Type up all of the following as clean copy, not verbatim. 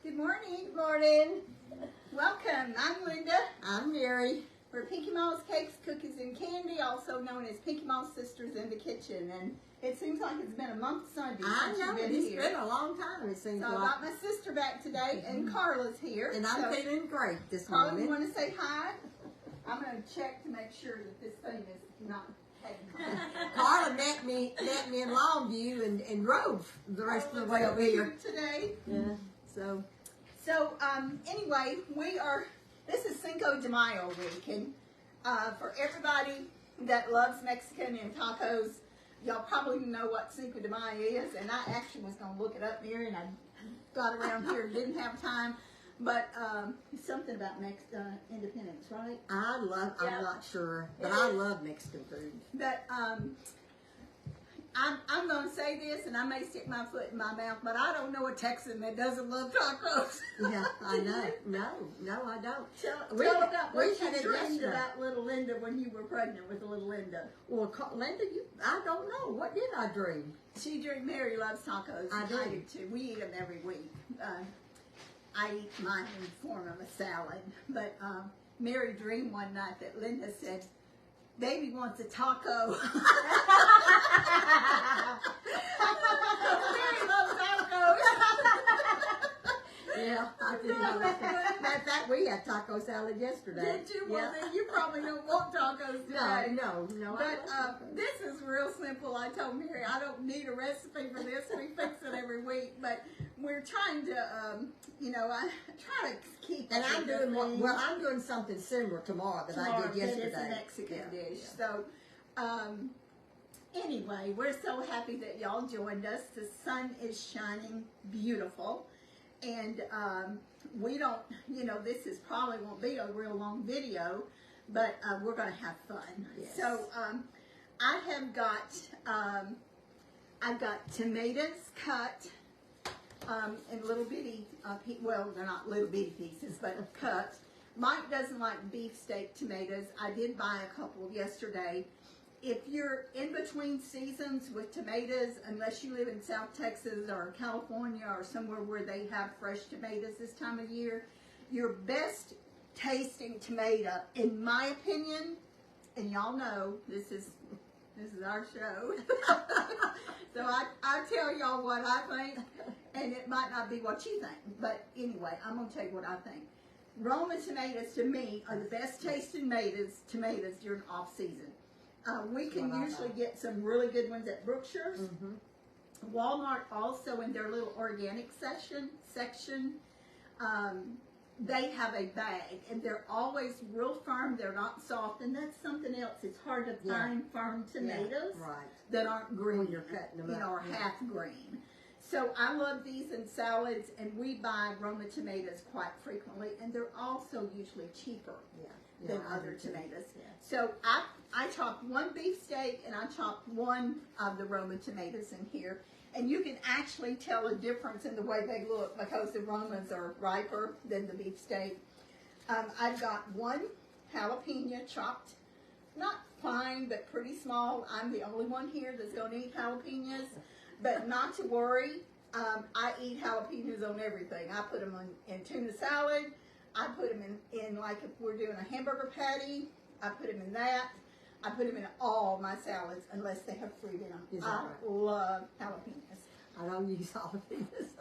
Good morning. Good morning. Welcome. I'm Linda. I'm Mary. We're Pinky Moss Cakes, Cookies, and Candy, also known as Pinky Moss Sisters in the Kitchen. And it seems like it's been a month Sunday since you've been it's here. been a long time, it seems So like. I got my sister back today, and Carla's here. And I'm feeling great this Carla, morning. you want to say hi? I'm going to check to make sure that this thing is not taking. Carla met me in Longview and drove the rest of the way over here today. Yeah. So anyway, this is Cinco de Mayo week, and for everybody that loves Mexican and tacos, y'all probably know what Cinco de Mayo is, and I actually was going to look it up here, and I got around here and didn't have time, but something about independence, right? I'm not sure, but I love Mexican food. But I'm going to say this, and I may stick my foot in my mouth, but I don't know a Texan that doesn't love tacos. Yeah, I know. No, I don't. Tell about what you dreamed yesterday. about little Linda when you were pregnant with little Linda. Well, Linda, I don't know. What did I dream? She dreamed Mary loves tacos. I do too. We eat them every week. I eat mine in the form of a salad. But Mary dreamed one night that Linda said, "Baby wants a taco." Mary loves tacos. Yeah, I did know that. Matter of fact, we had taco salad yesterday. Did you? Well, then you probably don't want tacos today. No. But this is real simple. I told Mary I don't need a recipe for this. We fix it every week. But we're trying to, I try to keep. And I'm doing something similar tomorrow that I did yesterday. It's a Mexican dish. Yeah. So, anyway, we're so happy that y'all joined us. The sun is shining beautiful. And we don't, this is probably won't be a real long video, but we're going to have fun. Yes. So I have got, I've got tomatoes cut in little bitty, well, they're not little bitty pieces, but cut. Mike doesn't like beefsteak tomatoes. I did buy a couple yesterday. If you're in between seasons with tomatoes, unless you live in South Texas or California or somewhere where they have fresh tomatoes this time of year, your best tasting tomato, in my opinion, and y'all know this is our show, so I tell y'all what I think, and it might not be what you think, but anyway, I'm going to tell you what I think. Roma tomatoes, to me, are the best tasting tomatoes during off-season. We can usually get some really good ones at Brookshire's. Mm-hmm. Walmart also, in their little organic section, they have a bag, and they're always real firm. They're not soft, and that's something else. It's hard to find firm tomatoes that aren't green, when you're cutting them up. or half green. So I love these in salads, and we buy Roma tomatoes quite frequently, and they're also usually cheaper than other tomatoes. Yeah. So I chopped one beefsteak, and I chopped one of the Roma tomatoes in here. And you can actually tell a difference in the way they look because the Romas are riper than the beefsteak. I've got one jalapeno chopped, not fine, but pretty small. I'm the only one here that's going to eat jalapenos, but not to worry. I eat jalapenos on everything. I put them in tuna salad. I put them in like if we're doing a hamburger patty, I put them in that. I put them in all my salads unless they have fruit in them. I love jalapenos. I don't use jalapenos.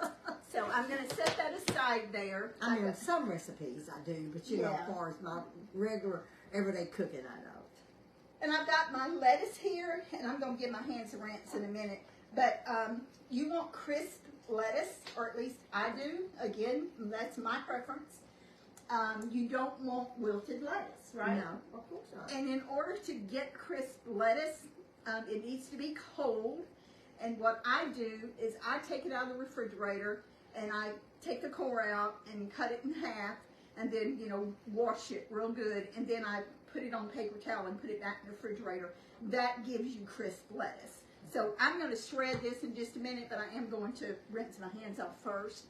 So I'm going to set that aside there. I mean, some recipes I do, but as far as my regular, everyday cooking, I don't. And I've got my lettuce here, and I'm going to give my hands a rinse in a minute. But you want crisp lettuce, or at least I do. Again, that's my preference. You don't want wilted lettuce, right? No, of course not. And in order to get crisp lettuce, it needs to be cold. And what I do is I take it out of the refrigerator, and I take the core out and cut it in half, and then, wash it real good. And then I put it on paper towel and put it back in the refrigerator. That gives you crisp lettuce. So I'm going to shred this in just a minute, but I am going to rinse my hands off first.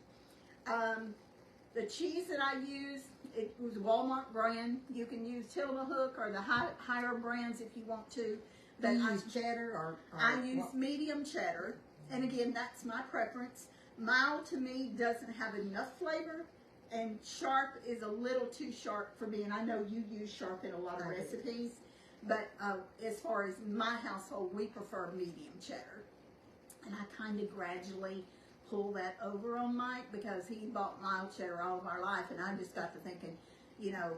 The cheese that I use, it was Walmart brand. You can use Tillamook or the higher brands if you want to. Do you use cheddar or I use medium cheddar, and again, that's my preference. Mild to me doesn't have enough flavor, and sharp is a little too sharp for me. And I know you use sharp in a lot of recipes, but as far as my household, we prefer medium cheddar. And I kind of gradually pull that over on Mike because he bought mild cheddar all of our life, and I just got to thinking, you know,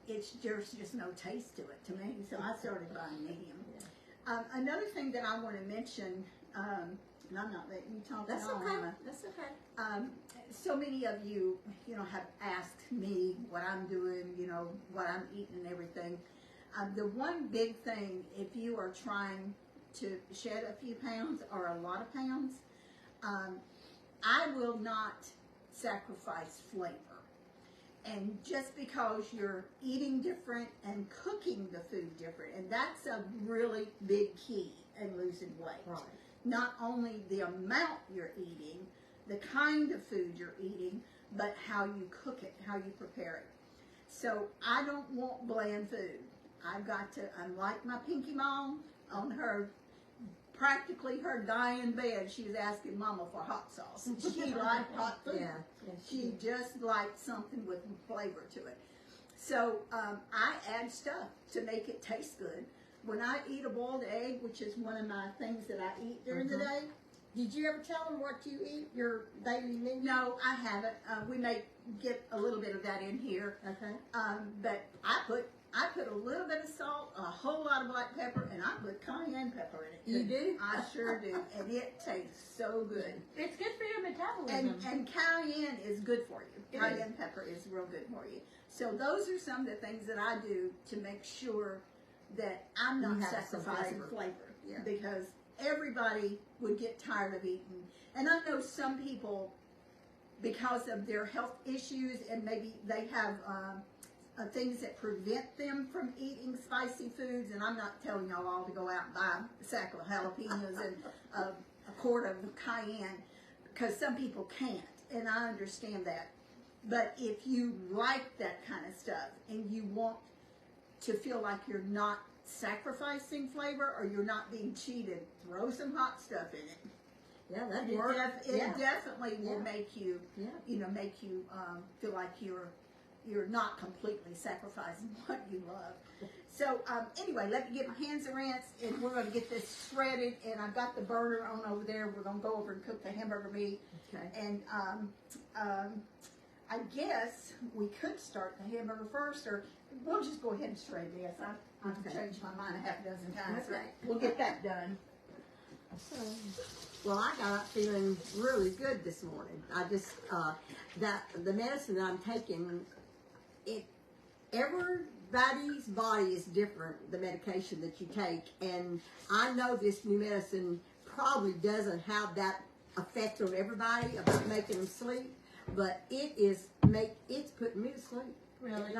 there's just no taste to it to me, so I started buying medium. Another thing that I want to mention, and I'm not letting you talk That's at all, okay. Emma. That's okay. So many of you, have asked me what I'm doing, what I'm eating and everything. The one big thing, if you are trying to shed a few pounds or a lot of pounds, I will not sacrifice flavor. And just because you're eating different and cooking the food different, and that's a really big key in losing weight. Right. Not only the amount you're eating, the kind of food you're eating, but how you cook it, how you prepare it. So I don't want bland food. I've got to, unlike my Pinky Mom, on her, practically her dying bed, she was asking Mama for hot sauce. She liked hot food. Yeah. She just liked something with flavor to it. So I add stuff to make it taste good. When I eat a boiled egg, which is one of my things that I eat during the day. Did you ever tell them what you eat, your daily menu? No, I haven't. We may get a little bit of that in here. Okay. But I put a little bit of salt, a whole lot of black pepper, and I put cayenne pepper in it. You do? I sure do, and it tastes so good. It's good for your metabolism. And cayenne is good for you. It Cayenne pepper is real good for you. So those are some of the things that I do to make sure that I'm not You have some sacrificing flavor. flavor. Yeah. Because everybody would get tired of eating. And I know some people, because of their health issues, and maybe they have things that prevent them from eating spicy foods, and I'm not telling y'all all to go out and buy a sack of jalapenos and a quart of cayenne, because some people can't, and I understand that. But if you like that kind of stuff and you want to feel like you're not sacrificing flavor or you're not being cheated, throw some hot stuff in it. Yeah, that It, works. it definitely will Yeah. make you, make you feel like you're not completely sacrificing what you love. So anyway, let me get my hands rinsed, and we're going to get this shredded. And I've got the burner on over there. We're going to go over and cook the hamburger meat. Okay. And I guess we could start the hamburger first, or we'll just go ahead and shred this. I've Okay. changed my mind a half a dozen times. So Okay. we'll get that done. Well, I got up feeling really good this morning. I just the medicine that I'm taking, everybody's body is different. The medication that you take, and I know this new medicine probably doesn't have that effect on everybody about making them sleep, but it's putting me to sleep. Really?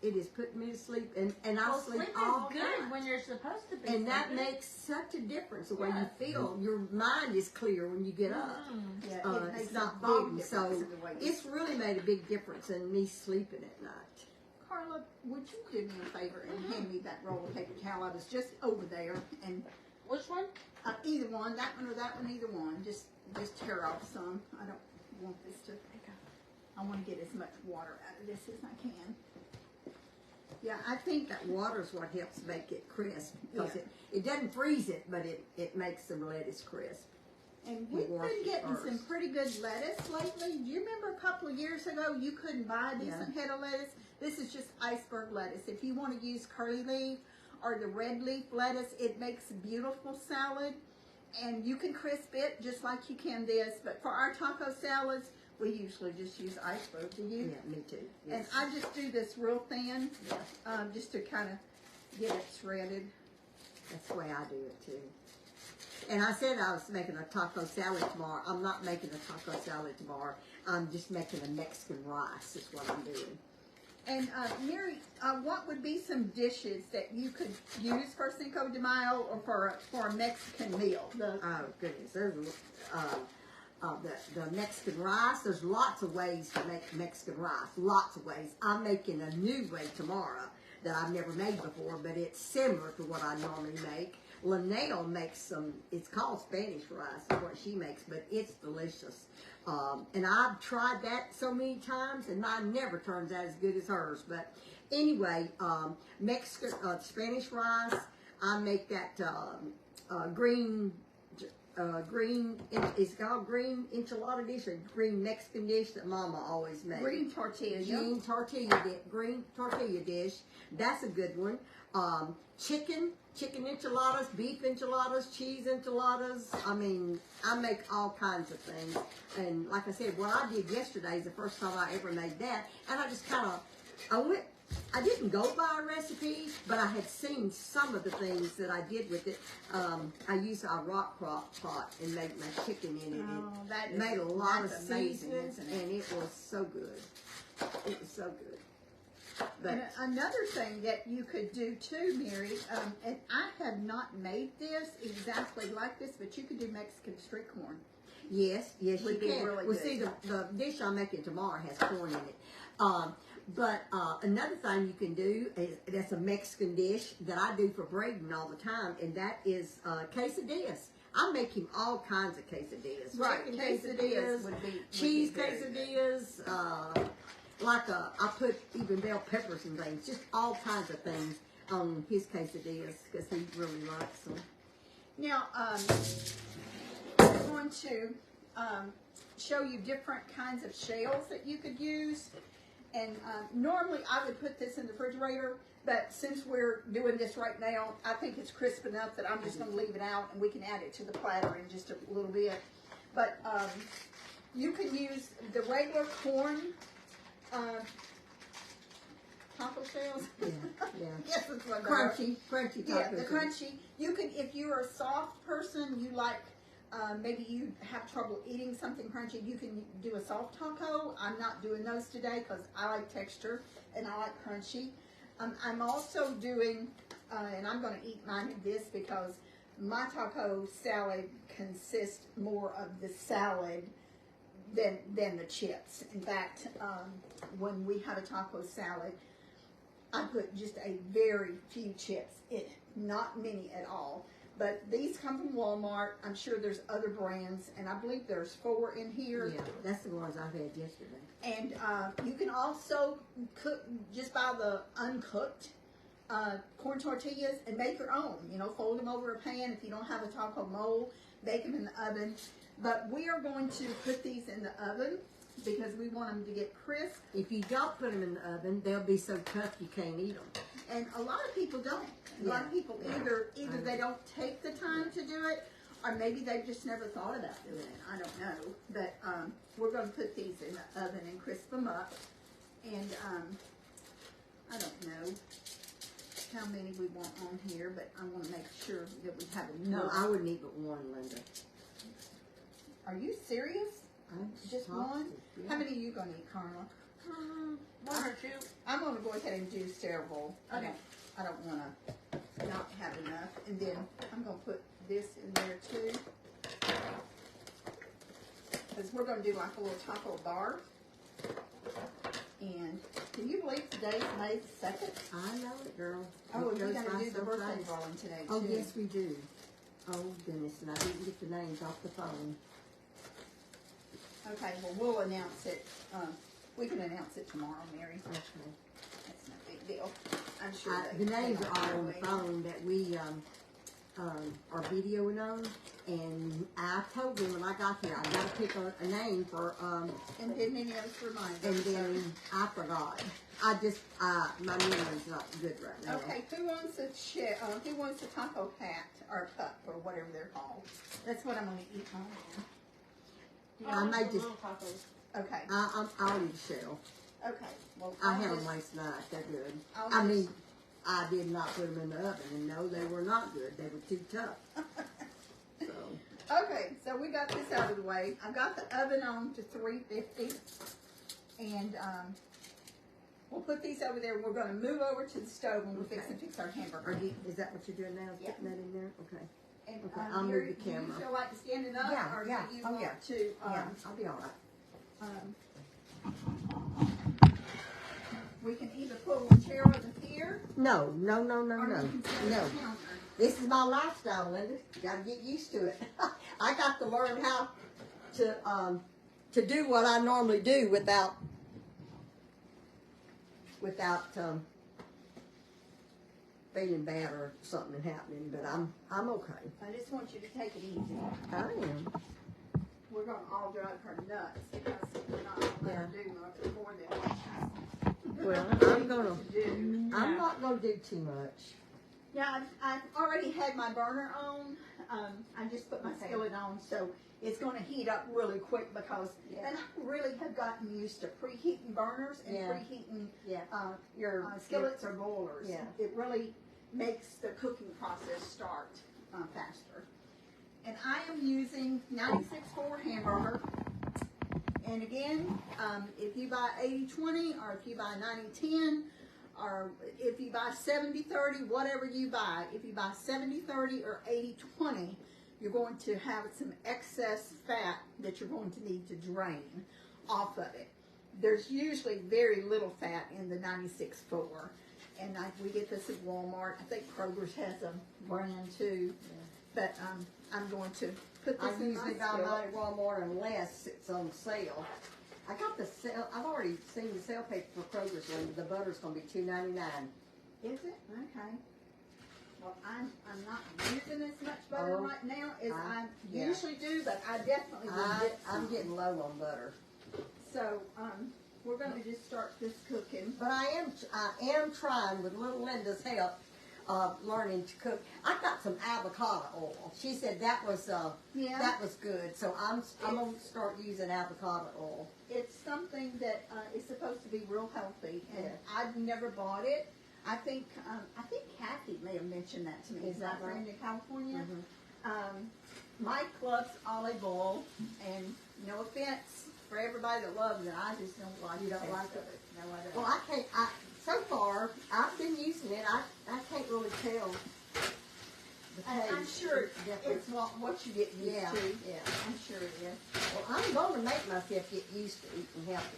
It is putting me to sleep, and I Well, sleep sleep all is good night. when you're supposed to be. And that sleeping. makes such a difference the way Yeah. you feel. Your mind is clear when you get up. Yeah, it makes It's not a big foggy, difference so in the way you it's really made a big difference in me sleeping at night. Carla, would you do me a favor and hand me that roll of paper towel? I was just over there, and Which one? either one, that one or that one, either one. Just tear off some. I don't want this to. I want to get as much water out of this as I can. Yeah, I think That water's what helps make it crisp because Yeah. it doesn't freeze it, but it makes the lettuce crisp. And we've wash been it getting first. some pretty good lettuce lately. Do you remember a couple of years ago you couldn't buy a decent head of lettuce? This is just iceberg lettuce. If you want to use curly leaf or the red leaf lettuce, it makes a beautiful salad. And you can crisp it just like you can this. But for our taco salads, we usually just use iceberg. Do you? Yeah, me too. And Yes. I just do this real thin, just to kind of get it shredded. That's the way I do it too. And I said I was making a taco salad tomorrow. I'm not making a taco salad tomorrow. I'm just making a Mexican rice is what I'm doing. And Mary, what would be some dishes that you could use for Cinco de Mayo or for a Mexican meal? Oh goodness, there's the Mexican rice. There's lots of ways to make Mexican rice. Lots of ways. I'm making a new way tomorrow that I've never made before, but it's similar to what I normally make. Linnell makes some, it's called Spanish rice, is what she makes, but it's delicious. And I've tried that so many times, and mine never turns out as good as hers. But anyway, Mexican, Spanish rice, I make that green, it's called green enchilada dish, or green Mexican dish that Mama always makes. Green tortilla. Green tortilla dish. That's a good one. Chicken enchiladas, beef enchiladas, cheese enchiladas. I mean, I make all kinds of things. And like I said, what I did yesterday is the first time I ever made that. And I just kind of, I didn't go by a recipe, but I had seen some of the things that I did with it. I used a rock pot and made my chicken in it. Oh, that It made a lot of amazing, seasonings, isn't it? and it was so good. It was so good. But And another thing that you could do too, Mary, and I have not made this exactly like this, but you could do Mexican street corn. yes, you Would be can. really Well, good. see, the dish I'm making tomorrow has corn in it. But another thing you can do is that's a Mexican dish that I do for Braden all the time, and that is quesadillas. I'm making all kinds of quesadillas. Right, Chicken quesadillas would be cheese very good. quesadillas. I put even bell peppers and things, just all kinds of things on his quesadillas because he really likes them. Now, I'm going to show you different kinds of shells that you could use. And normally I would put this in the refrigerator, but since we're doing this right now, I think it's crisp enough that I'm just going to leave it out, and we can add it to the platter in just a little bit. But you can use the regular corn taco shells. Yeah. Yes, that's what they are. Crunchy tacos. Yeah, the crunchy. You can, if you're a soft person, you like, maybe you have trouble eating something crunchy, you can do a soft taco. I'm not doing those today because I like texture and I like crunchy. I'm also doing, and I'm going to eat mine in this because my taco salad consists more of the salad than the chips. In fact, when we have a taco salad, I put just a very few chips in it, not many at all. But these come from Walmart. I'm sure there's other brands, and I believe there's 4 in here. Yeah, that's the ones I had yesterday. And you can also cook, just buy the uncooked corn tortillas and make your own. You know, fold them over a pan. If you don't have a taco mold, bake them in the oven. But we are going to put these in the oven because we want them to get crisp. If you don't put them in the oven, they'll be so tough you can't eat them. And a lot of people don't. A lot of people either they don't take the time to do it, or maybe they've just never thought about doing it. I don't know. But we're going to put these in the oven and crisp them up. And I don't know how many we want on here, but I want to make sure that we have No, enough. I wouldn't eat but one, Linda. Are you serious? Just one? Yeah. How many are you going to eat, Carla? 1 or 2. I'm going to go ahead and do several. Okay. I don't want to not have enough. And then I'm going to put this in there too. Because we're going to do like a little taco bar. And can you believe today's May 2nd? I know it, girl. Oh, It we goes got by to do the so birthday fast. drawing today too. Oh, yes, we do. Oh, goodness, and I didn't get the names off the phone. Okay, well, we'll announce it. We can announce it tomorrow, Mary. Okay. That's no big deal. I'm sure The they names don't are all on the know. phone that we are videoing on, and I told them when I got here I got to pick a name for, And then many of us remind and us. then I forgot. My memory's not good right now. Okay, who wants a taco hat or cup or whatever they're called? That's what I'm going to eat mine I may just, Little tacos. in. Okay, I'll eat a shell. okay. Well, I I'll had them just- last night. They're good. I'll I mean, just- I did not put them in the oven, and no, they were not good. They were too tough. So, Okay, so we got this out of the way. I've got the oven on to 350, and we'll put these over there. We're going to move over to the stove when we fix our hamburger. is that what you're doing now? Yeah. Putting that in there? Okay. And, Okay, I'll move Mary, the camera. Do you feel like standing up, Yeah, or yeah. do you Oh, want yeah. to? Yeah, I'll be all right. We can either put a chair over here, No. or you can sit on the counter. This is my lifestyle, Linda. Got to get used to it. I got to learn how to do what I normally do without feeling bad or something happening. But I'm okay. I just want you to take it easy. I am. We're going to all drug her nuts because we're not going to let her do much more than what she's Well, I'm gonna. to do. I'm not gonna do too much. Yeah, I've already had my burner on. I just put my Okay. skillet on, so it's going to heat up really quick because, Yeah. and I really have gotten used to preheating burners and Yeah. preheating Yeah. your skillets or boilers. Yeah. It really makes the cooking process start faster. And I am using 96.4 hamburger. And again, if you buy 80/20 or if you buy 90/10 or if you buy 70/30, whatever you buy, if you buy 70/30 or 80/20, you're going to have some excess fat that you're going to need to drain off of it. There's usually very little fat in the 96.4. And we get this at Walmart. I think Kroger's has a brand too. But I'm going to put this I in my usually buy skillet. mine at Walmart unless it's on sale. I got the sale. I've already seen the sale page for Kroger's one. The butter's gonna be $2.99. Is it? Okay. Well, I'm not using as much butter Oh, right now as I yeah. usually do, but I definitely will get some. I'm getting low on butter. So, we're going to just start this cooking. But I am trying with little Linda's help, learning to cook. I got some avocado oil. She said that was Yeah. that was good. So I'm gonna start using avocado oil. It's something that is supposed to be real healthy, and Yeah. I've never bought it. I think Kathy may have mentioned that to me. Is that my friend right? in California? Mhm. Mike loves olive oil, and no offense for everybody that loves it, I just don't like. You don't the like taste of it? No, I don't. Well, I can't. So far I've been using it. I can't really tell. The I'm taste sure difference. it's what you get used Yeah, to. yeah. I'm sure it is. Well, I'm going to make myself get used to eating healthy.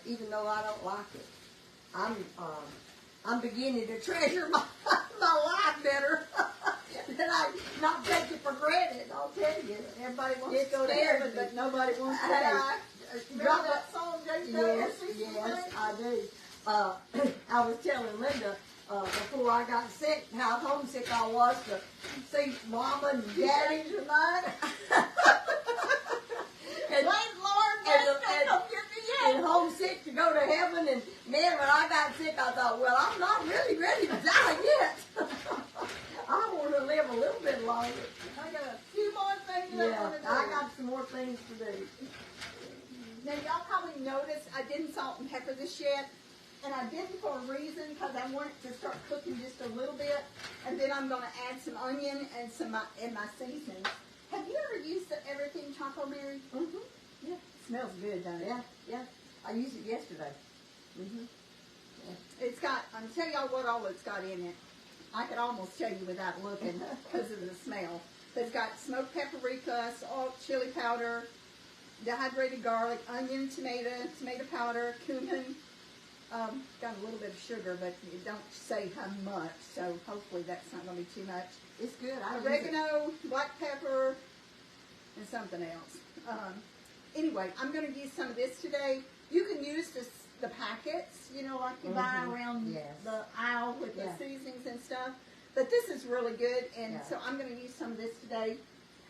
Even though I don't like it, I'm beginning to treasure my life better. That I not take it for granted. I'll tell you. Everybody wants It to go to scares heaven, me. but nobody wants to Hey, die. Remember drop that song, James? Yes, I do. I was telling Linda before I got sick how homesick I was to see Mama and Daddy tonight. and, and homesick to go to heaven. And man, when I got sick, I thought, well, I'm not really ready to die yet. I want to live a little bit longer. I got a few more things I Yeah, want to do. I got some more things to do. Now, y'all probably noticed I didn't salt and pepper this yet. And I didn't for a reason, because I wanted to start cooking just a little bit. And then I'm going to add some onion and my seasoning. Have you ever used the Everything Choco Mary? Mm-hmm. Yeah. It smells good, doesn't it? Yeah. I used it yesterday. Mm-hmm. It's got, I'm tell y'all what all it's got in it. I could almost tell you without looking because of the smell. But it's got smoked paprika, salt, chili powder, dehydrated garlic, onion, tomato powder, cumin. Got a little bit of sugar, but it don't say how much, so hopefully that's not going to be too much. It's good. I use it. Oregano, black pepper, and something else. Anyway, I'm going to use some of this today. You can use the packets, you know, like you buy around Yes. the aisle with Yeah. the seasonings and stuff. But this is really good, and Yeah. so I'm going to use some of this today.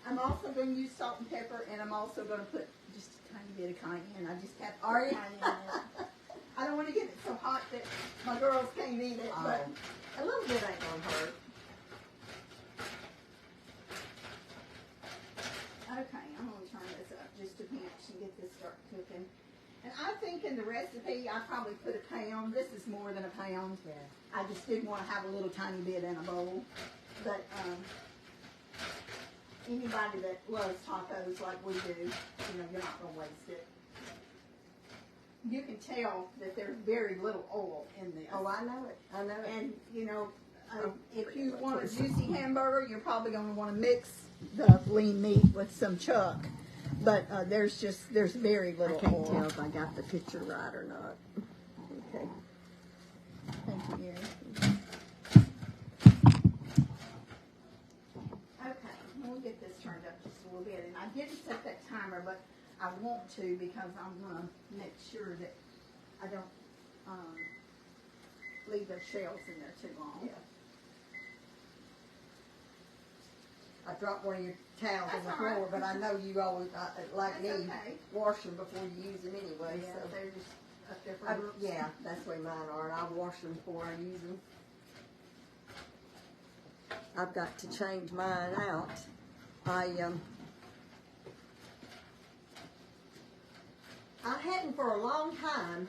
I'm also going to use salt and pepper, and I'm also going to put just a tiny bit of cayenne. I just have to Are put you? cayenne in it. I don't want to get it so hot that my girls can't eat it, but A little bit ain't gonna hurt. okay, I'm going to turn this up just a pinch and get this start cooking. And I think in the recipe, I probably put a pound. This is more than a pound. Yeah. I just didn't want to have a little tiny bit in a bowl. But anybody that loves tacos like we do, you know, you're not going to waste it. You can tell that there's very little oil in this. Oh, I know it. I know it. And, you know, if you really want a close. juicy hamburger, you're probably going to want to mix the lean meat with some chuck. But there's very I little can't oil. tell if I got the picture right or not. Okay. Thank you, Gary. Okay, we'll get this turned up just a little bit. And I didn't set that timer, but I want to because I'm going to make sure that I don't leave those shells in there too long. Yeah. I dropped one of your towels on the That's all floor, right. but I know you always, like That's me, okay. wash them before you use them anyway. Yeah, So. they're just up there for groups. Yeah, that's the way mine are, and I wash them before I use them. I've got to change mine out. I hadn't for a long time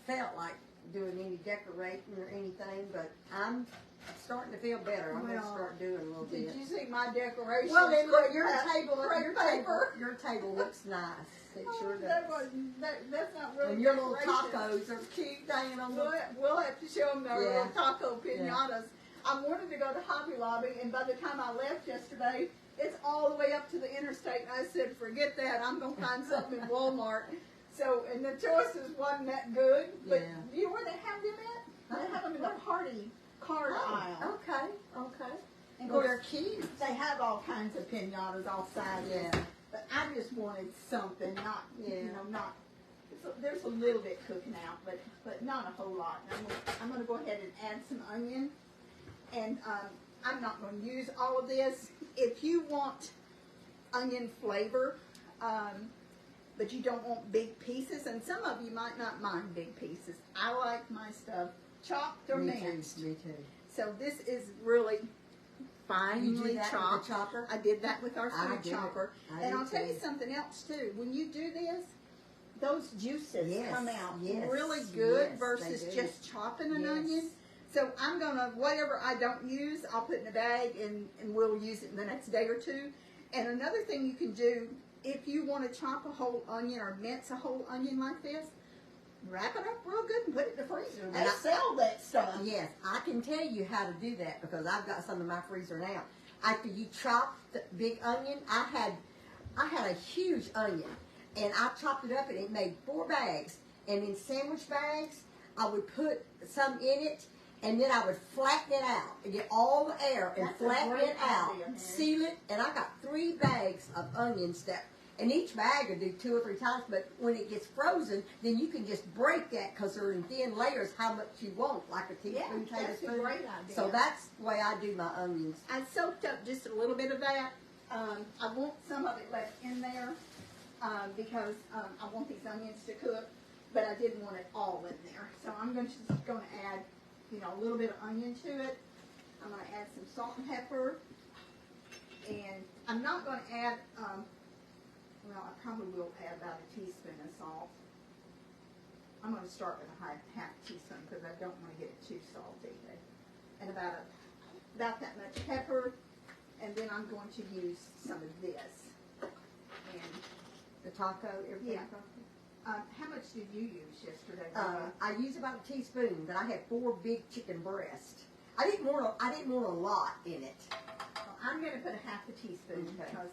felt like doing any decorating or anything, but I'm starting to feel better. I'm going to Well, start doing a little Did bit. you see my decoration? Well, then look, your table looks nice. It sure does. That's not really And your little decoration. tacos are cute hanging on the. We'll have to show them our Yeah. little taco pinatas. Yeah. I wanted to go to Hobby Lobby, and by the time I left yesterday, it's all the way up to the interstate. And I said, forget that. I'm going to find something in Walmart. So, and the choices wasn't that good. But Yeah. you know where they have them at? They have them in the party card aisle. Okay. And Well, of they're course, cute. they have all kinds of pinatas, all sizes. Yeah. But I just wanted something, not, Yeah. you know, not. There's a little bit cooking out, but not a whole lot. And I'm going to go ahead and add some onion. And I'm not going to use all of this. If you want onion flavor, but you don't want big pieces, and some of you might not mind big pieces. I like my stuff chopped or Me minced. too. Me too. So this is really You finely do that with the chopped. chopper? I did that with our I food did. chopper. I And did I'll tell you too. something else too. When you do this, those juices Yes, come out yes, really good yes, versus they do. just chopping an Yes. onion. So I'm gonna, whatever I don't use, I'll put in a bag and we'll use it in the next day or two. And another thing you can do, if you want to chop a whole onion or mince a whole onion like this, wrap it up real good and put it in the freezer. They And I- sell that stuff. Yes, I can tell you how to do that because I've got some in my freezer now. After you chop the big onion, I had a huge onion, and I chopped it up and it made 4 bags. And in sandwich bags, I would put some in it, and then I would flatten it out and get all the air and That's a flatten great it out, idea, Mary. seal it, and I got 3 bags of onions and each bag would do 2 or 3 times, but when it gets frozen, then you can just break that because they're in thin layers how much you want, like a teaspoon, Yeah, that's a tablespoon. great idea. So that's the way I do my onions. I soaked up just a little bit of that. I want some of it left in there because I want these onions to cook, but I didn't want it all in there. So I'm just going to add, you know, a little bit of onion to it. I'm going to add some salt and pepper, and I'm not going to add. Well, I probably will add about a teaspoon of salt. I'm going to start with a half teaspoon because I don't want to get it too salty. And about that much pepper, and then I'm going to use some of this. And The taco, everything. Yeah. How much did you use yesterday? I use about a teaspoon, but I had 4 big chicken breasts. I didn't want a lot in it. Well, I'm going to put a half a teaspoon Okay. because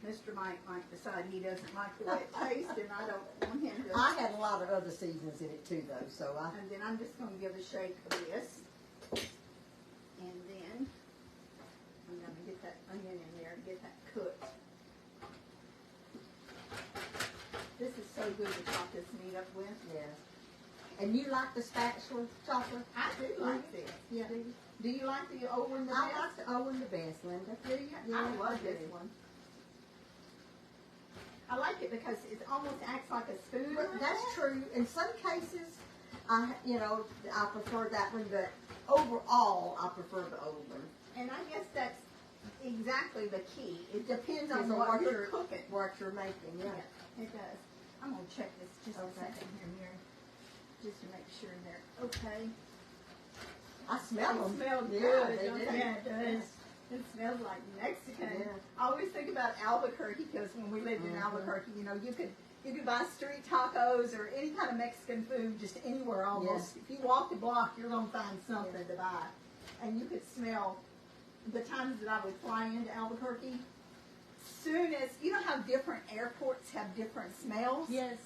Mr. Mike might decide he doesn't like the way it tastes, and I don't want him to. I had a lot of other seasonings in it too, though. So And then I'm just going to give a shake of this. And then I'm going to get that onion in there and get that cooked. This is so good to chop this meat up with. yeah. And you like the spatula chopper? I do like this. Yeah. Do you like the old one the I best? like the Owen the best, Linda. Do you? Yeah, I love I this do. one. I like it because it almost acts like a spoon. But like that's that. true. In some cases, I prefer that one, but overall, I prefer the old one. And I guess that's exactly the key. It depends Depends on on what what you're you're- cooking. What you're making, yeah. Yeah, it does. I'm going to check this just a Okay. second here, Mary, just to make sure they're okay. I smell them. They smell Yeah, good, they don't do. they? Yeah, it does. It smells like Mexican. Yeah. I always think about Albuquerque because when we lived in Mhm. Albuquerque, you know, you could buy street tacos or any kind of Mexican food just anywhere almost. If you walk the block, you're going to find something to buy. And you could smell the times that I would fly into Albuquerque. Soon as, you know how different airports have different smells? Yes.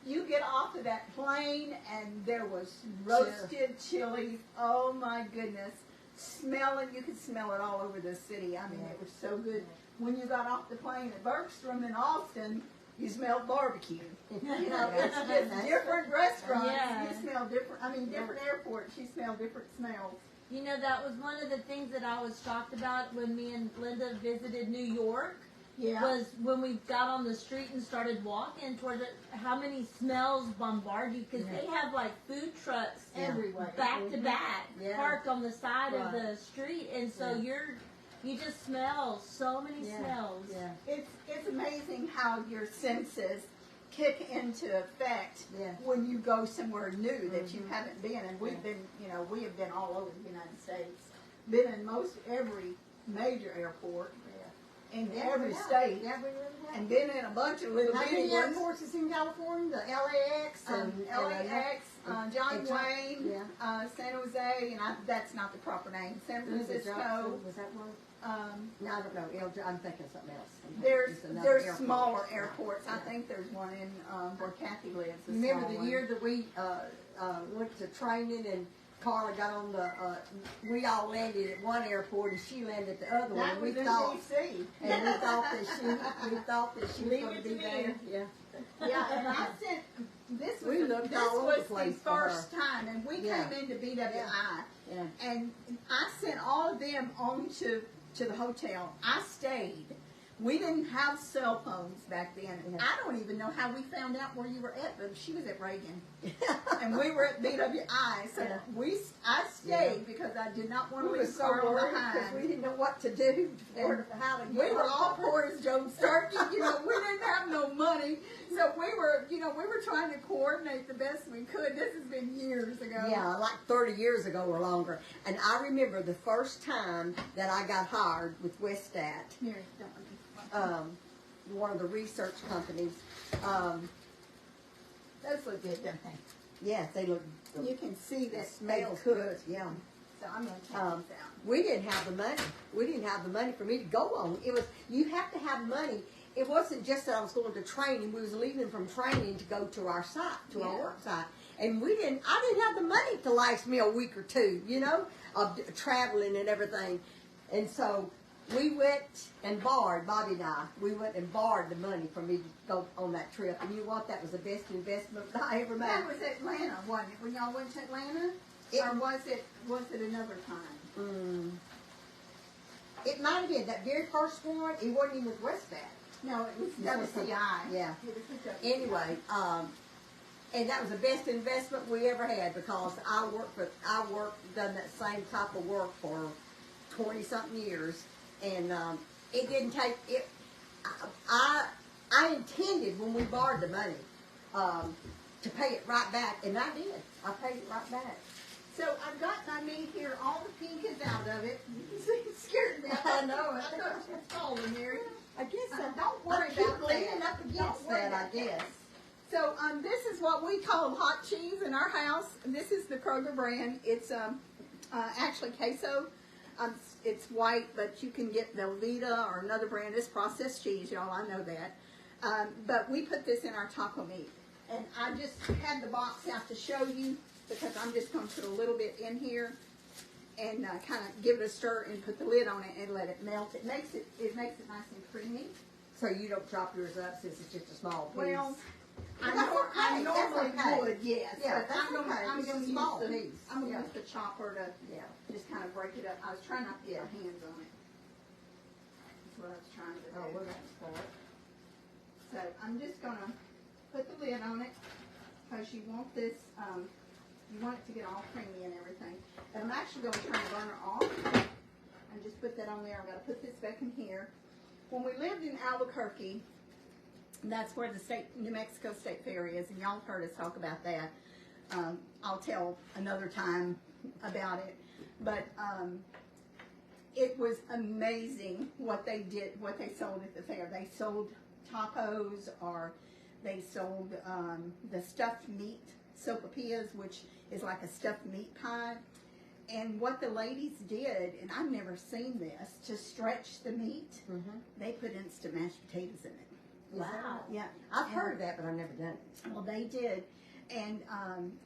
you get off of that plane and there was roasted chilies. Oh my goodness. Smelling, you could smell it all over the city. I mean, it was so good. When you got off the plane at Bergstrom in Austin, you smelled barbecue. You know, it's just different restaurants. Yeah. You smell different, I mean, different airports, you smell different smells. You know, that was one of the things that I was shocked about when me and Linda visited New York. Yeah. Was when we got on the street and started walking toward it, how many smells bombard you, because they have like food trucks Everywhere. back to back parked on the side of Right. the street, and so you just smell so many smells. Yeah. It's amazing how your senses kick into effect Yeah. when you go somewhere new that you haven't been. And we've been, you know, we have been all over the United States, been in most every major airport in every state, Yeah, we really have. and been in a bunch of little How bitty many ones. airports is in California? The LAX and LAX, John and Wayne, yeah. San Jose, and that's not the proper name. San Was it Francisco. Johnson? Was that one? No, I don't know. I'm thinking something else. There's It's another there's airport. smaller airports. I Yeah. think there's one in where Kathy lives. A Remember small the one. year that we went to training and Carla got on the, we all landed at one airport and she landed at the other one. That And was we in thought, D.C. and we thought that she was Leave going it to to be me. there. Yeah. Yeah, and I sent this was We the, looked this all over the was the place for her. first time, and we Yeah. came into BWI, Yeah. and I sent all of them on to the hotel. I stayed. We didn't have cell phones back then. Yeah. I don't even know how we found out where you were at, but she was at Reagan, and we were at BWI. So Yeah. I stayed because I did not want to We leave were so Carla worried because behind. we didn't know what to do or And how to get We were her all home. poor as Job Starkey. You know, we didn't have no money, so we were trying to coordinate the best we could. This has been years ago. Yeah, like 30 years ago or longer. And I remember the first time that I got hired with Westat, Here, don't let me- one of the research companies. Those look good, don't they? Yes, they look. You can see that smells they good. cooked. Yeah. So I'm going to take Um, this out. We didn't have the money. We didn't have the money for me to go on. It was you have to have money. It wasn't just that I was going to training. We was leaving from training to go to our site, to our Yeah. work site, and I didn't have the money to last me a week or two, you know, of traveling and everything. And so we went and borrowed, Bobby and we went and borrowed the money for me to go on that trip. And you know what? That was the best investment I ever made. That was Atlanta, wasn't it? When y'all went to Atlanta, or was it another time? It might have been that very first one. It wasn't even with Westat. No, it was That was WCI. yeah. It was with WCI. Anyway, and that was the best investment we ever had because I done that same type of work for 20 something years, and it didn't take it. I intended when we borrowed the money to pay it right back, and I did. I paid it right back. So I've got my meat here. All the pink is out of it. It scared me. I know it. I thought she was falling, Mary. I guess Don't worry I keep about leaning that. up Don't against worry that. I about that. guess. So this is what we call hot cheese in our house. This is the Kroger brand. It's actually queso. It's white, but you can get Velveeta or another brand. It's processed cheese, y'all. I know that. But we put this in our taco meat. And I just had the box out to show you because I'm just going to put a little bit in here and kind of give it a stir and put the lid on it and let it melt. It makes it nice and creamy. So you don't chop yours up since it's just a small piece. Well, That's I okay. normally That's okay. would, yes. Yeah, but that's I'm gonna, okay. I'm It's a gonna small use the, piece. I'm gonna Yeah. use the chopper to Yeah. just kind of break it up. I was trying not to get my hands on it. That's what I was trying to do. Oh, we're gonna start. So I'm just gonna put the lid on it because you want this, you want it to get all creamy and everything. And I'm actually gonna turn the burner off and just put that on there. I'm gonna put this back in here. When we lived in Albuquerque, that's where the New Mexico State Fair is, and y'all have heard us talk about that. I'll tell another time about it. But it was amazing what they did, what they sold at the fair. They sold tacos, or they sold the stuffed meat sopapillas, which is like a stuffed meat pie. And what the ladies did, and I've never seen this, to stretch the meat, they put instant mashed potatoes in it. Wow. Yeah. I've heard of that, but I've never done it. Well, they did, and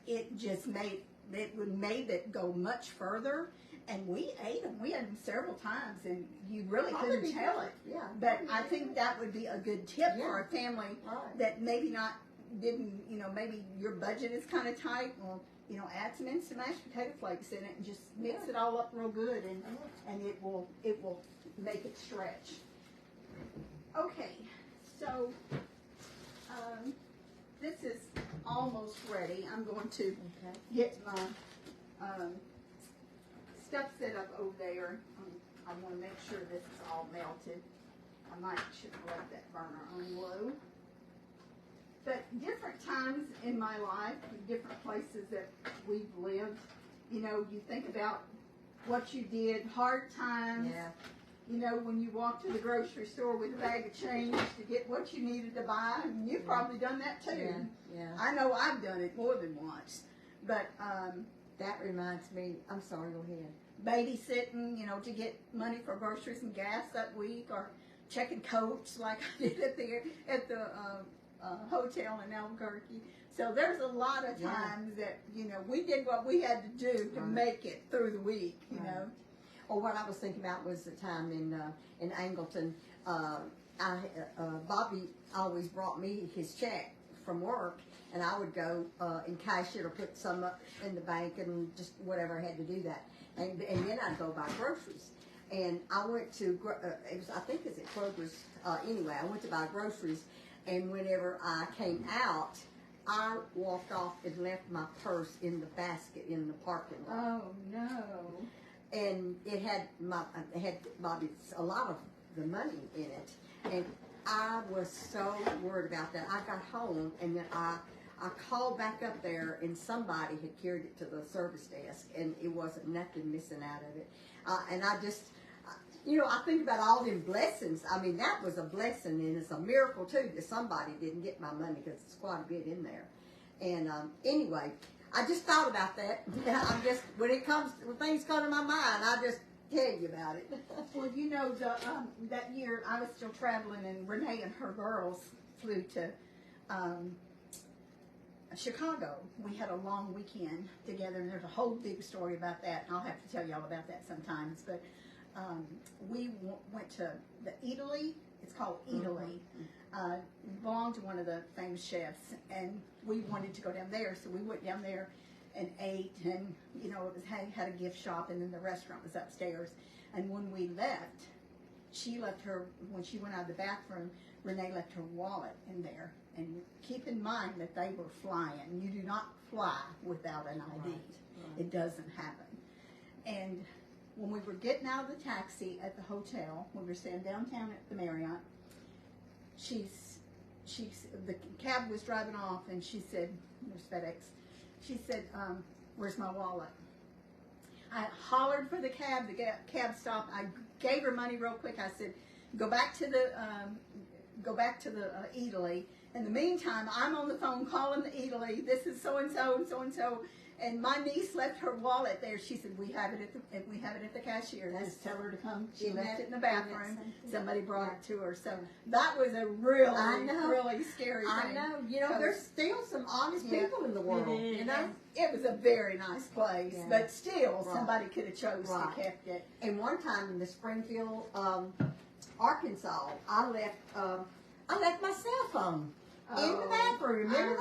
it just made it go much further. And we ate them. We had them several times, and you really Probably couldn't be tell good. it. Yeah. But I think that would be a good tip for a family Right. that maybe didn't, maybe your budget is kind of tight. Well, add some instant mashed potato flakes in it and just mix it all up real good, and it will make it stretch. Okay, so this is almost ready. I'm going to get my stuff set up over there. I want to make sure this is all melted. I should have left that burner on low. But different times in my life, different places that we've lived, you think about what you did, hard times. Yeah. When you walked to the grocery store with a bag of change to get what you needed to buy, and you've probably done that too. Yeah. Yeah. I know I've done it more than once. But That reminds me. I'm sorry. Go ahead. babysitting, to get money for groceries and gas that week, or checking coats like I did at the hotel in Albuquerque. So there's a lot of times that we did what we had to do to make it through the week. You know. Or what I was thinking about was the time in Angleton. Bobby always brought me his check from work, and I would go and cash it or put some up in the bank and just whatever I had to do that. And then I'd go buy groceries. And I went to, I think it's at Kroger's, anyway, I went to buy groceries, and whenever I came out, I walked off and left my purse in the basket in the parking lot. Oh no. And it had Bobby's, a lot of the money in it. And I was so worried about that. I got home, and then I called back up there, and somebody had carried it to the service desk, and it wasn't nothing missing out of it. And I just, I think about all them blessings. I mean, that was a blessing, and it's a miracle too that somebody didn't get my money, because it's quite a bit in there. And anyway, I just thought about that. I'm just, when things come to my mind, I just tell you about it. Well, that year I was still traveling, and Renee and her girls flew to Chicago. We had a long weekend together, and there's a whole big story about that. I'll have to tell y'all about that sometimes. But we went to the Italy. It's called Italy. It belonged to one of the famous chefs, and we wanted to go down there, so we went down there and ate, and it was had a gift shop, and then the restaurant was upstairs. And when we left, when she went out of the bathroom, Renee left her wallet in there. And keep in mind that they were flying. You do not fly without an ID. Right. It doesn't happen. And when we were getting out of the taxi at the hotel, when we were staying downtown at the Marriott, the cab was driving off, and she said, there's FedEx, she said, where's my wallet? I hollered for the cab cab stopped. I gave her money real quick. I said, go back to the Italy. In the meantime, I'm on the phone calling the Italy. This is so-and-so and so-and-so. And my niece left her wallet there. She said, we have it at the cashier. Just tell her to come. She left it in the bathroom. Somebody brought it to her. So that was a really scary thing. I know. There's still some honest people in the world. It was a very nice place, but still, somebody could have chose to kept it. And one time in the Springfield, Arkansas, I left my cell phone in the bathroom. Remember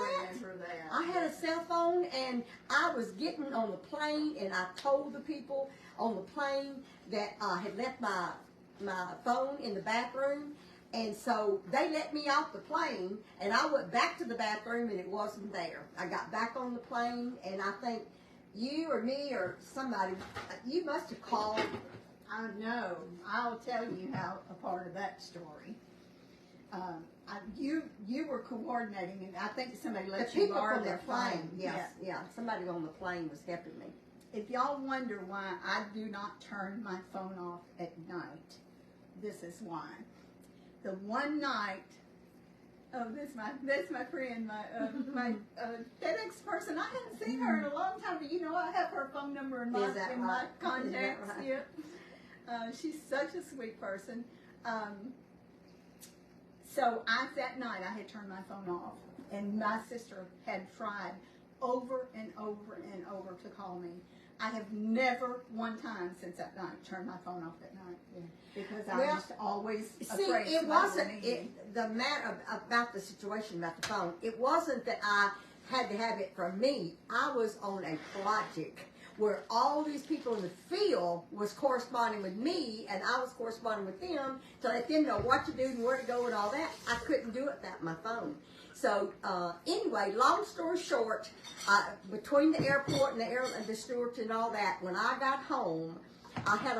that? I had a cell phone, and I was getting on the plane, and I told the people on the plane that I had left my phone in the bathroom, and so they let me off the plane, and I went back to the bathroom, and it wasn't there. I got back on the plane, and I think you or me or somebody, you must have called. I know. I'll tell you how a part of that story. You were coordinating, and I think somebody let you borrow their phone. Yes, yeah. Somebody on the plane was helping me. If y'all wonder why I do not turn my phone off at night, this is why. The one night, that's my friend, my FedEx person. I haven't seen her in a long time, but I have her phone number in my contacts. Right? Yeah. She's such a sweet person. So that night I had turned my phone off, and my sister had tried over and over and over to call me. I have never one time since that night turned my phone off at night because I was just always afraid. See, it wasn't the matter about the situation about the phone. It wasn't that I had to have it from me. I was on a project where all these people in the field was corresponding with me, and I was corresponding with them to let them know what to do and where to go and all that. I couldn't do it without my phone. So anyway, long story short, between the airport and the stewards and all that, when I got home, I had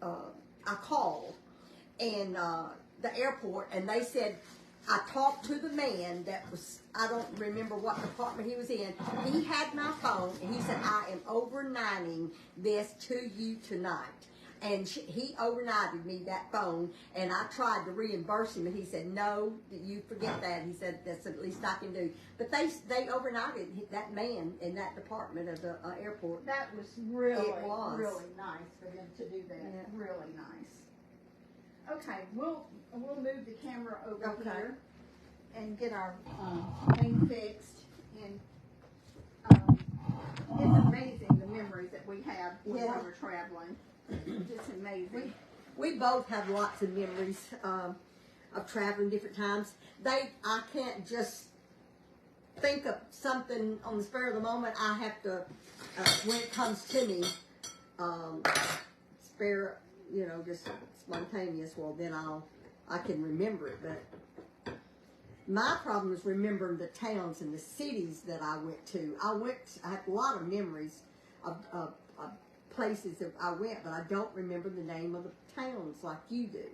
I called and the airport, and they said, I talked to the man that was, I don't remember what department he was in. He had my phone, and he said, I am overnighting this to you tonight. And he overnighted me that phone, and I tried to reimburse him, and he said, no, you forget that. He said, that's the least I can do. But they overnighted that man in that department of the airport. That was really nice for them to do that. Yeah. Really nice. Okay, we'll move the camera over here and get our thing fixed. And it's amazing the memories that we have when we were traveling. It's amazing. We both have lots of memories of traveling different times. I can't just think of something on the spur of the moment. I have to, when it comes to me, just spontaneous. Well, then I can remember it. But my problem is remembering the towns and the cities that I went to. I have a lot of memories of places that I went, but I don't remember the name of the towns like you do.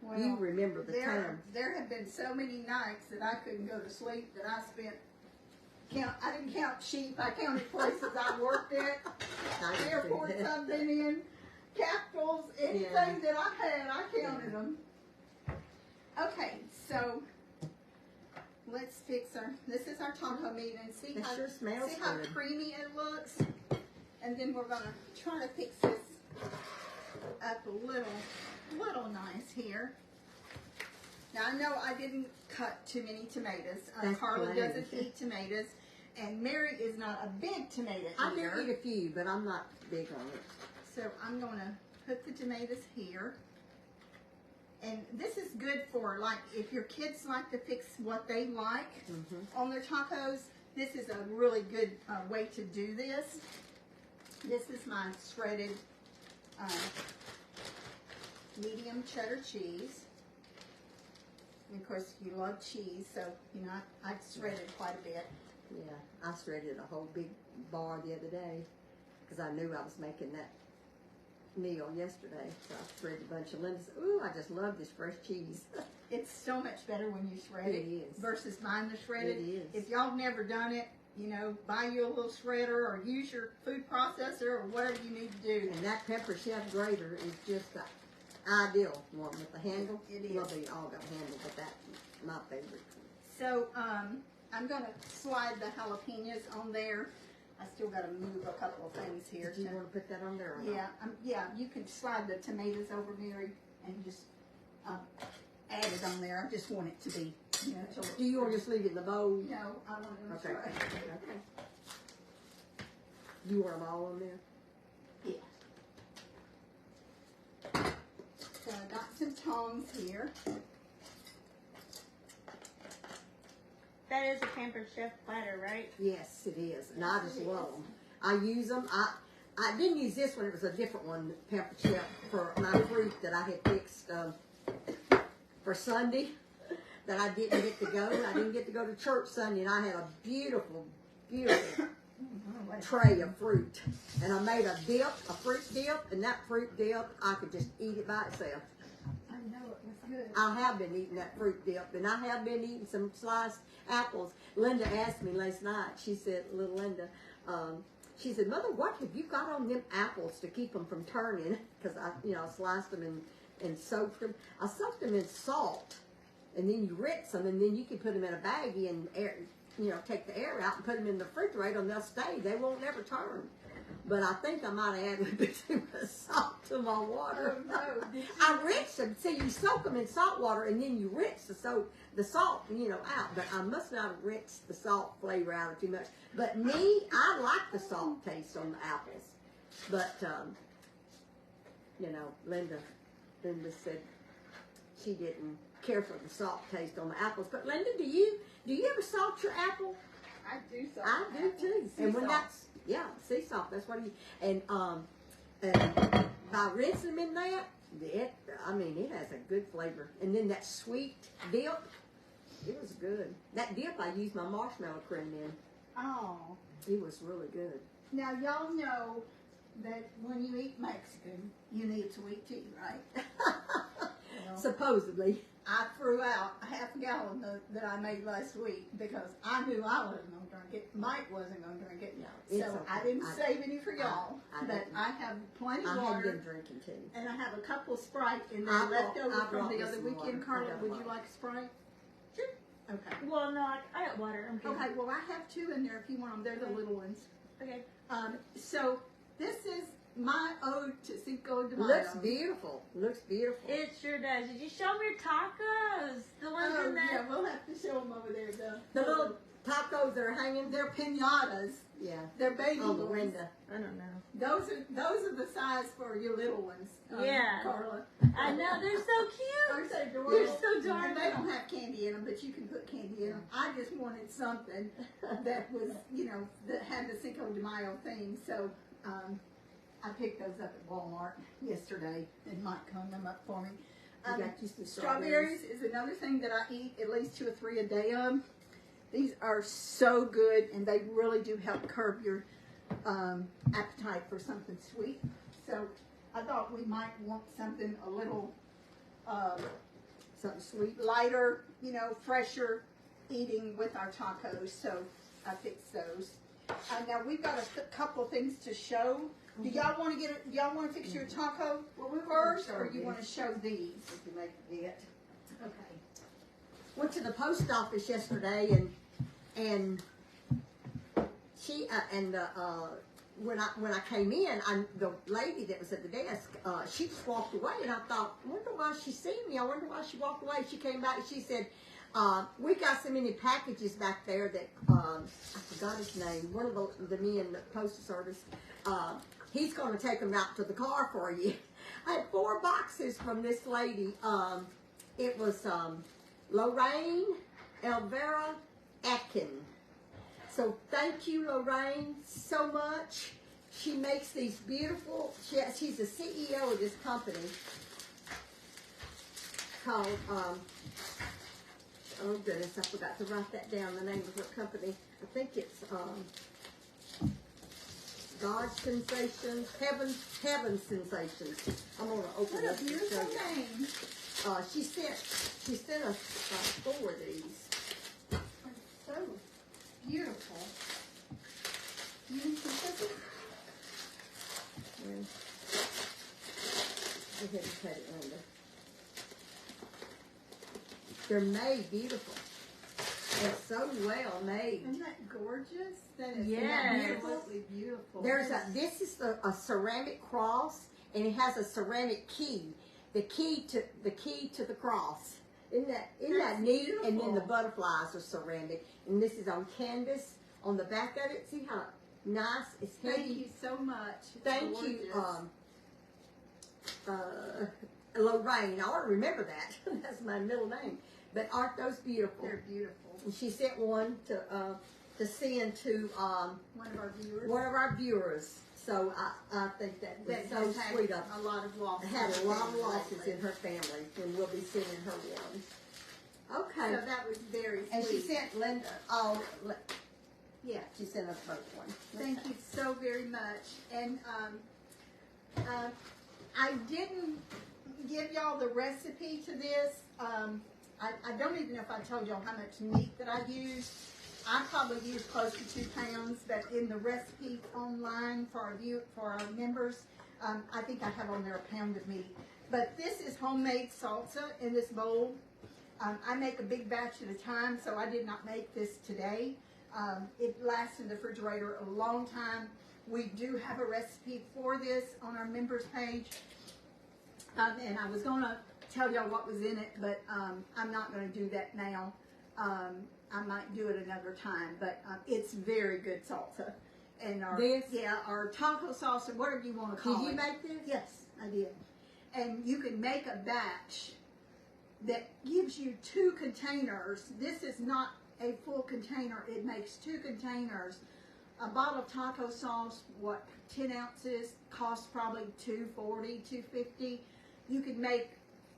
Well, you remember the town. There have been so many nights that I couldn't go to sleep that I spent. I didn't count sheep. I counted places I worked at, airports I've been in, capitals, anything that I had, I counted them. Okay, so let's fix this is our taco meat, and see how creamy it looks. And then we're going to try to fix this up a little nice here. Now I know I didn't cut too many tomatoes. Carla doesn't eat tomatoes, and Mary is not a big tomato eater. I do eat a few, but I'm not big on it. So I'm going to put the tomatoes here. And this is good for, like, if your kids like to fix what they like on their tacos, this is a really good way to do this. This is my shredded medium cheddar cheese. And of course, you love cheese, so, you know, I shredded quite a bit. Yeah, I shredded a whole big bar the other day because I knew I was making that meal yesterday. So I shredded a bunch of lemons. Ooh, I just love this fresh cheese. It's so much better when you shred it. It is. Versus mine the shredded. It is. If y'all never done it, you know, buy you a little shredder or use your food processor or whatever you need to do. And that pepper chef grater is just the ideal one with the handle. It is. Well, they all got handle, but that's my favorite. So I'm going to slide the jalapenos on there. I still got to move a couple of things here. Do you want to put that on there? Or yeah, yeah. You can slide the tomatoes over, Mary, and just add it on there. I just want it to be, you know. Do you want to just leave it in the bowl? No, I want it in the tray. Okay. Do you want them all on there? Yeah. So I got some tongs here. That is a Pampered Chef platter, right? Yes, it is. And I just love them. I use them. I didn't use this one. It was a different one, Pepper Chef, for my fruit that I had fixed for Sunday that I didn't get to go. I didn't get to go to church Sunday, and I had a beautiful, beautiful tray of fruit. And I made a fruit dip, and that fruit dip, I could just eat it by itself. I know it was good. I have been eating that fruit dip, and I have been eating some sliced apples. Linda asked me last night, she said, little Linda, she said, Mother, what have you got on them apples to keep them from turning? Because I sliced them and soaked them. I soaked them in salt, and then you rinse them, and then you can put them in a baggie and take the air out and put them in the refrigerator, and they'll stay. They won't never turn. but I think I might have added a bit too much salt to my water. Oh, no. Did you? I rinsed them. See, you soak them in salt water and then you rinse the salt, out. But I must not have rinsed the salt flavor out of too much. But me, I like the salt taste on the apples. But, Linda said she didn't care for the salt taste on the apples. But Linda, do you ever salt your apple? I do salt. I do apples. too. Sea And when salt. that's sea salt. That's what and by rinsing them in that, it has a good flavor. And then that sweet dip, it was good. That dip I used my marshmallow cream in. Oh. It was really good. Now, y'all know that when you eat Mexican, you need sweet tea, right? Supposedly. I threw out a half a gallon that I made last week because I knew I wasn't going to drink it. Mike wasn't going to drink it. No, it's So okay. I didn't save any for y'all. I But didn't. I have plenty of I had water. been drinking too. And I have a couple Sprite in there I left brought- over I from brought the me other some weekend. water. Carla, I got would water. you like a Sprite? Sure. Okay. Well, no, I got water. I'm good. Okay, well, I have two in there if you want them. They're the little ones. Okay. So this is my ode to Cinco de Mayo. Looks beautiful. Looks beautiful. It sure does. Did you show me your tacos? The ones Oh, in there? yeah, we'll have to show them over there. The little tacos that are hanging. They're pinatas. Yeah. They're baby On the ones. window. I don't know. Those are the size for your little ones. Yeah. Carla. I know, they're so cute. Aren't they adorable? They're so And adorable. they don't have candy in them, but you can put candy in them. I just wanted something that was, that had the Cinco de Mayo theme. So I picked those up at Walmart yesterday, and Mike hung them up for me. You got you some Strawberries is another thing that I eat at least 2 or 3 a day of. These are so good, and they really do help curb your appetite for something sweet. So I thought we might want something a little something sweet. lighter, fresher eating with our tacos. So I fixed those. Now we've got a couple things to show. Do y'all want to y'all want to fix your taco first, or you want to show these? If you make it. Okay. Went to the post office yesterday and she when I came in, the lady that was at the desk, she just walked away, and I thought, I wonder why she seen me. I wonder why she walked away. She came back and she said, we got so many packages back there that I forgot his name. One of the men in the postal service. He's going to take them out to the car for you. I had 4 boxes from this lady. It was Lorraine Elvera Atkin. So thank you, Lorraine, so much. She makes these beautiful, she's the CEO of this company called, oh goodness, I forgot to write that down, the name of her company. I think it's God's Sensations, Heaven Sensations. I'm going to open What this a and show beautiful you. name. She sent us 4 of these. So beautiful. You need some cookies? Yeah. Go ahead and cut it, Linda. They're made beautiful. They're so well made. Isn't that gorgeous? That is Yes. absolutely beautiful. This is a ceramic cross, and it has a ceramic key. The key to the cross. Isn't that That's neat? And then the beautiful. butterflies are ceramic, and this is on canvas on the back of it. See how nice it's Thank heavy. you so much. It's Thank you, Lorraine. I ought to remember that. That's my middle name. But aren't those beautiful? They're beautiful. And she sent one to send to One of our viewers. one of our viewers. So I think that was that so has had sweet. a lot of losses. Had a lot of losses lately. in her family, and we'll be sending her one. Okay. So that was very sweet. And she sent Linda. Yeah, she sent us both one. Thank you so very much. And I didn't give y'all the recipe to this. I don't even know if I told y'all how much meat that I used. I probably used close to 2 pounds, but in the recipe online for our members, I think I have on there a pound of meat. But this is homemade salsa in this bowl. I make a big batch at a time, so I did not make this today. It lasts in the refrigerator a long time. We do have a recipe for this on our members page. And I was going to tell y'all what was in it, but I'm not going to do that now. I might do it another time, but it's very good salsa. And our our taco sauce or whatever you want to call it. Did you make this? Yes, I did. And you can make a batch that gives you 2 containers. This is not a full container. It makes 2 containers. A bottle of taco sauce, 10 ounces, costs probably $2.40, $2.50. You could make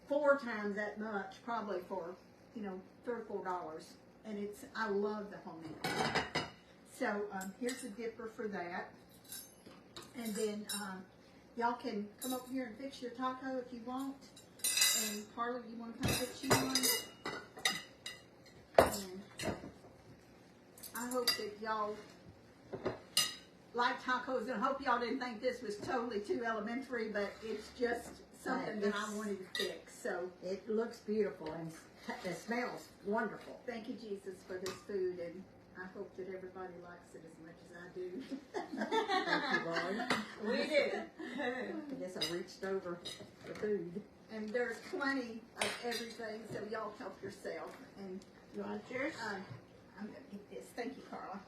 4 times that much, probably for, $3 or $4. And I love the homemade. So here's a dipper for that. And then y'all can come over here and fix your taco if you want. And Carla, you want to come fix you one? And I hope that y'all like tacos, and I hope y'all didn't think this was totally too elementary, but it's just something that I wanted to fix. So it looks beautiful and it smells wonderful. Thank you, Jesus, for this food, and I hope that everybody likes it as much as I do. Thank you, Lord. We do. I guess I reached over the food. And there's plenty of everything, so y'all help yourself. And You want yours? I'm going to get this. Thank you, Carla.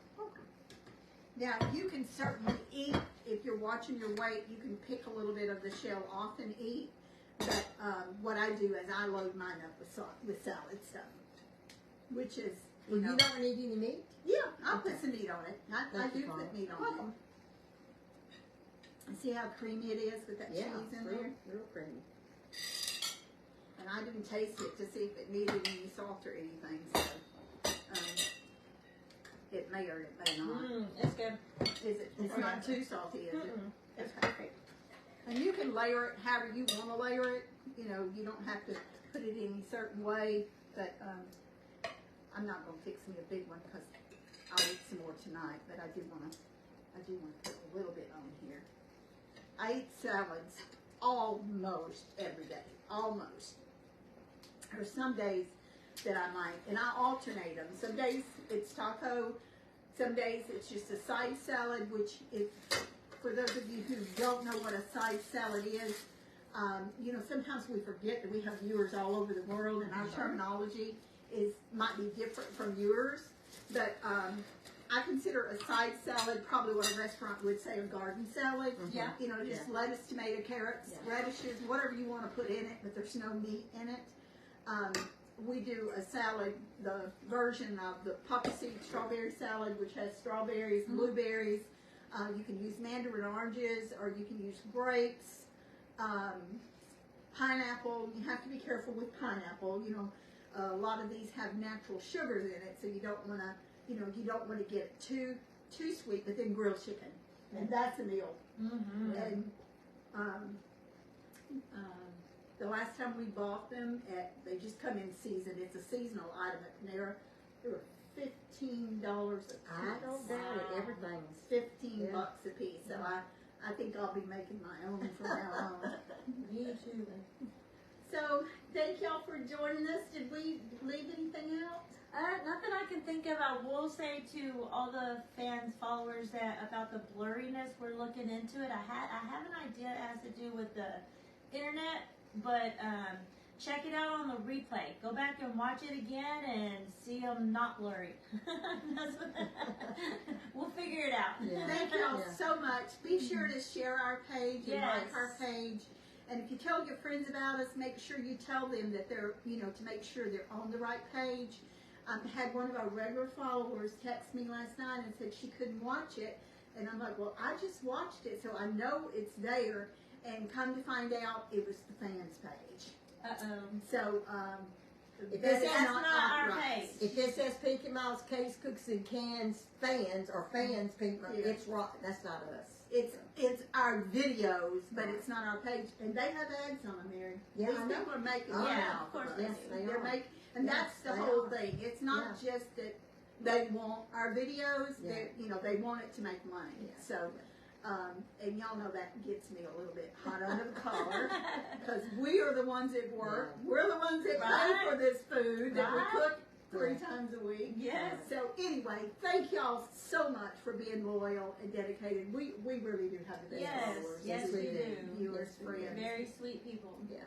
Now, you can certainly eat, if you're watching your weight, you can pick a little bit of the shell off and eat. But what I do is I load mine up with salad stuff, which is, You don't need any meat? Yeah, I'll put some meat on it. I do put meat on it. And see how creamy it is with that cheese in there? Real creamy. And I didn't taste it to see if it needed any salt or anything, so it may or it may not. It's good. Is it? It's not too salty, is it? It's perfect. And you can layer it however you want to layer it. You don't have to put it any certain way, but I'm not going to fix me a big one because I'll eat some more tonight, but I do want to put a little bit on here. I eat salads almost every day, almost. There's some days that I might, and I alternate them. Some days it's taco, some days it's just a side salad, which if, for those of you who don't know what a side salad is, sometimes we forget that we have viewers all over the world, and our terminology might be different from yours, but I consider a side salad probably what a restaurant would say a garden salad. Yeah. Just lettuce, tomato, carrots, radishes, whatever you want to put in it, but there's no meat in it. We do a salad, the version of the poppy seed strawberry salad, which has strawberries, blueberries. You can use mandarin oranges, or you can use grapes, pineapple. You have to be careful with pineapple. A lot of these have natural sugars in it, so you don't want to. You don't want to get it too sweet, but then grilled chicken, and that's a meal. Mm-hmm. And the last time we bought them, they just come in seasoned. It's a seasonal item at Panera. They were $15 a piece. I don't doubt it. Everything's $15 a piece. So I think I'll be making my own from now on. Me too. So thank y'all for joining us. Did we leave anything out? Nothing I can think of. I will say to all the fans, followers, that about the blurriness, we're looking into it. I have an idea it has to do with the internet, but check it out on the replay. Go back and watch it again and see them not blurry. We'll figure it out. Yeah. Thank y'all so much. Be sure to share our page and like our page. And if you tell your friends about us, make sure you tell them that they're, to make sure they're on the right page. I had one of our regular followers text me last night and said she couldn't watch it. And I'm like, well, I just watched it, so I know it's there. And come to find out, it was the fans page. Uh-oh. So, If that's it's not our authorized. page. If it says Pinky Miles Case Cooks and Cans fans or fans people, it's right. That's not us. It's our videos, but it's not our page. And they have ads on them, Mary. Yeah, These I know. people are making Oh, money yeah, off of course us. they Yes, do. they They're are. making, and Yes, that's the they whole are. thing. It's not just that they want our videos. Yeah. They want it to make money. Yeah. So, and y'all know that gets me a little bit hot under the collar because we are the ones that work. Yeah. We're the ones that pay Right. for this food that we Right. cook 3 Yeah. times a week. Yes. So anyway, thank y'all so much for being loyal and dedicated. We really do have the best Yes, followers. yes, we do. Viewers, Yes, we do. friends. Very sweet people. Yeah.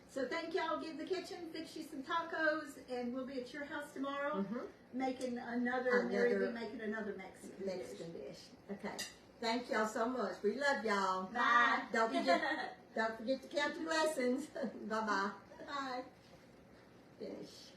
So thank y'all. Give the kitchen, fix you some tacos, and we'll be at your house tomorrow making another Mary will be making another Mexican dish. Mexican dish. Okay. Thank y'all so much. We love y'all. Bye. Don't forget to count your blessings. Bye-bye. Bye. Finish.